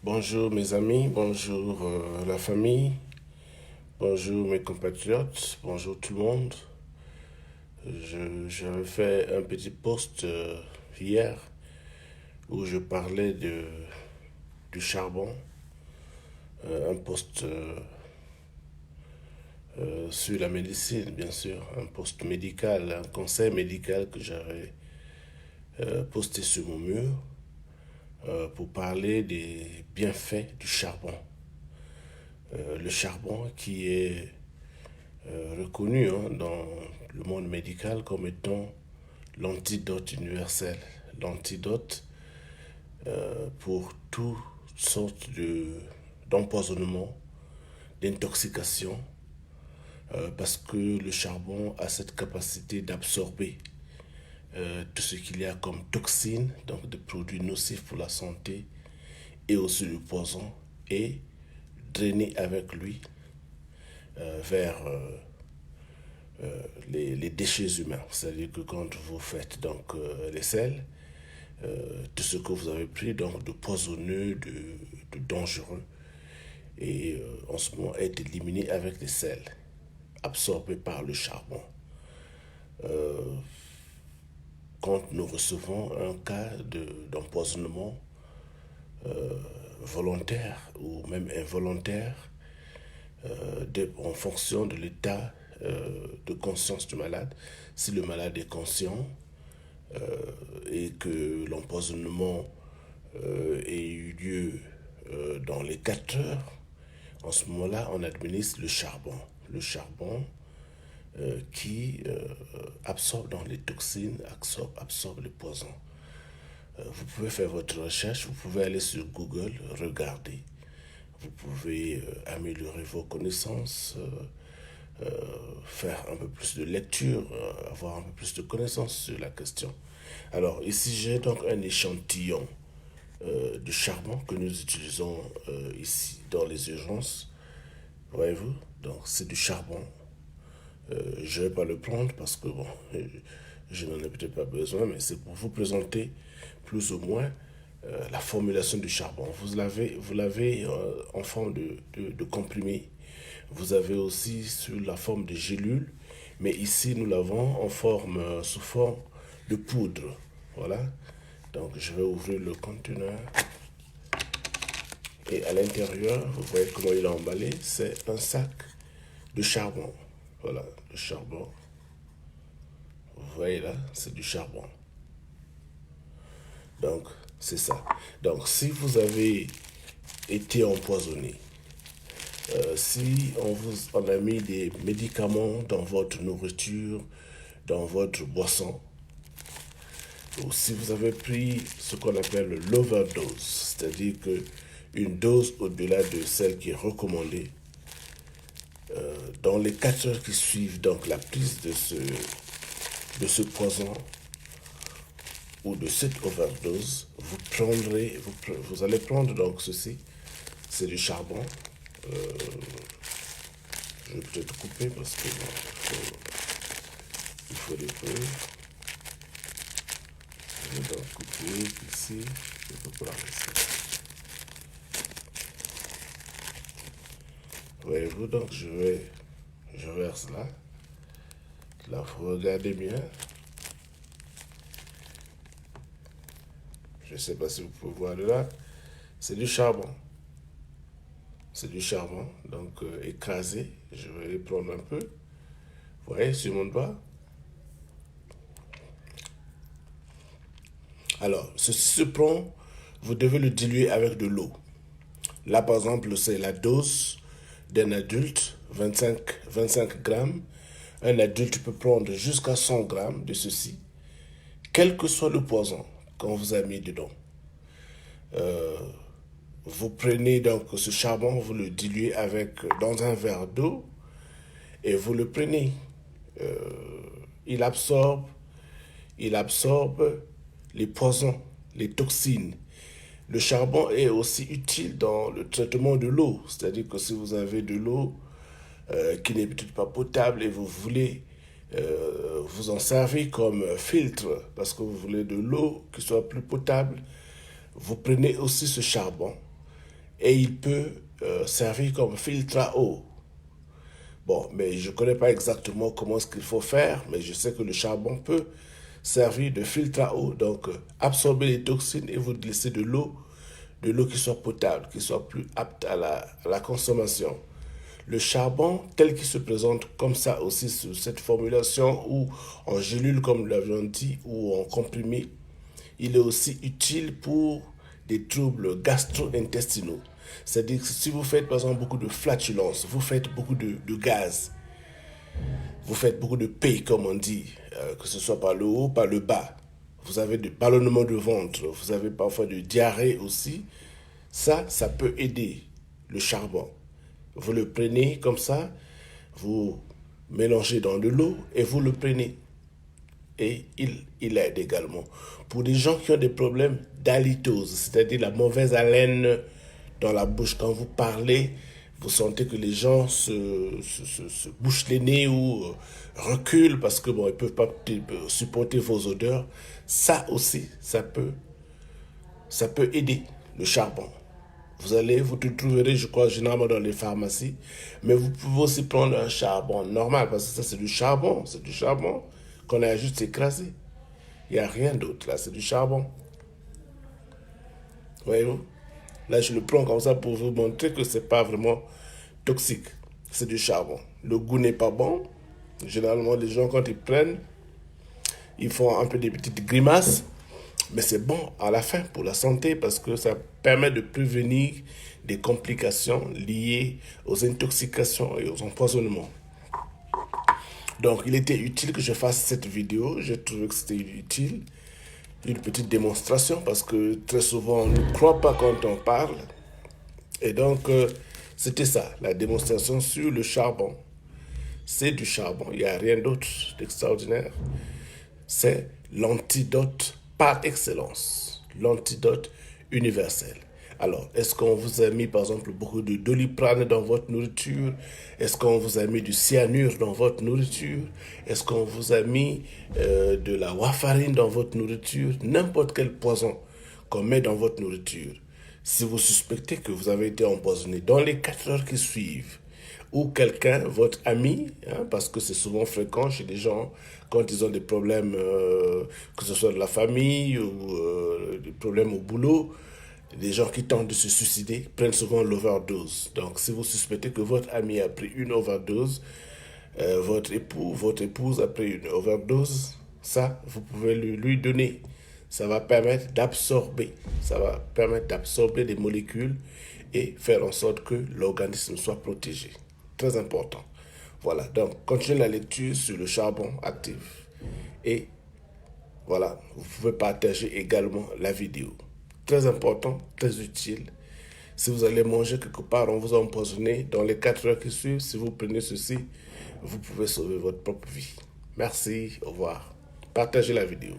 Bonjour mes amis, bonjour la famille, bonjour mes compatriotes, bonjour tout le monde. J'avais fait un petit post hier où je parlais du charbon, un post sur la médecine bien sûr, un post médical, un conseil médical que j'avais posté sur mon mur pour parler des bienfaits du charbon. Le charbon qui est reconnu dans le monde médical comme étant l'antidote universel, l'antidote pour toutes sortes d'empoisonnement, d'intoxication, parce que le charbon a cette capacité d'absorber tout ce qu'il y a comme toxines, donc des produits nocifs pour la santé, et aussi le poison, et drainer avec lui vers les déchets humains. C'est-à-dire que quand vous faites donc les sels, tout ce que vous avez pris donc de poisonneux, de dangereux, et en ce moment est éliminé avec les sels, absorbés par le charbon. Quand nous recevons un cas d'empoisonnement volontaire ou même involontaire, en fonction de l'état de conscience du malade, si le malade est conscient, et que l'empoisonnement ait eu lieu dans les 4 heures, en ce moment-là, on administre le charbon. Le charbon qui absorbe dans les toxines, absorbe les poisons. Vous pouvez faire votre recherche, vous pouvez aller sur Google, regarder. Vous pouvez améliorer vos connaissances, faire un peu plus de lecture, avoir un peu plus de connaissances sur la question. Alors ici j'ai donc un échantillon de charbon que nous utilisons ici dans les urgences. Voyez-vous? Donc c'est du charbon. Je ne vais pas le prendre parce que bon, je n'en ai peut-être pas besoin, mais c'est pour vous présenter plus ou moins la formulation du charbon. Vous l'avez en forme de comprimé. Vous avez aussi sur la forme de gélule, mais ici nous l'avons en forme, sous forme de poudre. Voilà. Donc je vais ouvrir le conteneur. Et à l'intérieur, vous voyez comment il est emballé, c'est un sac de charbon. Voilà, le charbon. Vous voyez là, c'est du charbon. Donc, c'est ça. Donc, si vous avez été empoisonné, si on a mis des médicaments dans votre nourriture, dans votre boisson, ou si vous avez pris ce qu'on appelle l'overdose, c'est-à-dire que une dose au-delà de celle qui est recommandée, dans les 4 heures qui suivent donc la prise de ce poison ou de cette overdose, vous allez prendre donc ceci, c'est du charbon. Je vais peut-être couper parce que bon, il faut des peu. Je vais donc couper ici, je peux pas rester. Voyez-vous, donc je verse là. Là, vous regardez bien. Je ne sais pas si vous pouvez voir de là. C'est du charbon. C'est du charbon, donc écrasé. Je vais les prendre un peu. Vous voyez, sur mon doigt. Alors, ceci se prend, vous devez le diluer avec de l'eau. Là, par exemple, c'est la dose d'un adulte, 25 grammes. Un adulte peut prendre jusqu'à 100 grammes de ceci, quel que soit le poison qu'on vous a mis dedans. Vous prenez donc ce charbon, vous le diluez dans un verre d'eau et vous le prenez. Il absorbe, il absorbe les poisons, les toxines. Le charbon est aussi utile dans le traitement de l'eau, c'est-à-dire que si vous avez de l'eau qui n'est peut-être pas potable et vous voulez vous en servir comme filtre parce que vous voulez de l'eau qui soit plus potable, vous prenez aussi ce charbon et il peut servir comme filtre à eau. Bon, mais je ne connais pas exactement comment est-ce qu'il faut faire, mais je sais que le charbon peut servir de filtre à eau, donc absorber les toxines et vous laisser de l'eau qui soit potable, qui soit plus apte à la consommation. Le charbon, tel qu'il se présente comme ça aussi sous cette formulation ou en gélule comme nous l'avions dit ou en comprimé, il est aussi utile pour des troubles gastro-intestinaux. C'est-à-dire que si vous faites par exemple beaucoup de flatulence, vous faites beaucoup de gaz, vous faites beaucoup de paix comme on dit, que ce soit par le haut, par le bas, vous avez des ballonnements de ventre, vous avez parfois de diarrhée aussi, ça peut aider le charbon. Vous le prenez comme ça, vous mélangez dans de l'eau et vous le prenez. Et il aide également. Pour des gens qui ont des problèmes d'halitose, c'est-à-dire la mauvaise haleine dans la bouche, quand vous parlez, vous sentez que les gens se bouchent les nez ou reculent parce que bon, ils ne peuvent pas supporter vos odeurs. Ça aussi, ça peut aider le charbon. Vous le trouverez, je crois, généralement dans les pharmacies. Mais vous pouvez aussi prendre un charbon normal, parce que ça, c'est du charbon. C'est du charbon qu'on a juste écrasé. Il n'y a rien d'autre, là, c'est du charbon. Voyez-vous? Là, je le prends comme ça pour vous montrer que c'est pas vraiment toxique. C'est du charbon. Le goût n'est pas bon. Généralement, les gens, quand ils prennent, ils font un peu des petites grimaces. Mais c'est bon à la fin pour la santé parce que ça permet de prévenir des complications liées aux intoxications et aux empoisonnements. Donc, il était utile que je fasse cette vidéo. J'ai trouvé que c'était utile. Une petite démonstration parce que très souvent, on ne croit pas quand on parle. Et donc, c'était ça, la démonstration sur le charbon. C'est du charbon, il n'y a rien d'autre d'extraordinaire. C'est l'antidote par excellence, l'antidote universel. Alors, est-ce qu'on vous a mis par exemple beaucoup de doliprane dans votre nourriture? Est-ce qu'on vous a mis du cyanure dans votre nourriture? Est-ce qu'on vous a mis de la warfarine dans votre nourriture? N'importe quel poison qu'on met dans votre nourriture. Si vous suspectez que vous avez été empoisonné dans les 4 heures qui suivent, ou quelqu'un, votre ami, parce que c'est souvent fréquent chez les gens quand ils ont des problèmes, que ce soit de la famille ou des problèmes au boulot, les gens qui tentent de se suicider prennent souvent l'overdose. Donc si vous suspectez que votre ami a pris une overdose, votre épouse a pris une overdose, ça, vous pouvez lui donner. Ça va permettre d'absorber, des molécules et faire en sorte que l'organisme soit protégé. Très important. Voilà, donc continuez la lecture sur le charbon actif. Et voilà, vous pouvez partager également la vidéo. Très important, très utile. Si vous allez manger quelque part, on vous a empoisonné, dans les 4 heures qui suivent, si vous prenez ceci, vous pouvez sauver votre propre vie. Merci, au revoir. Partagez la vidéo.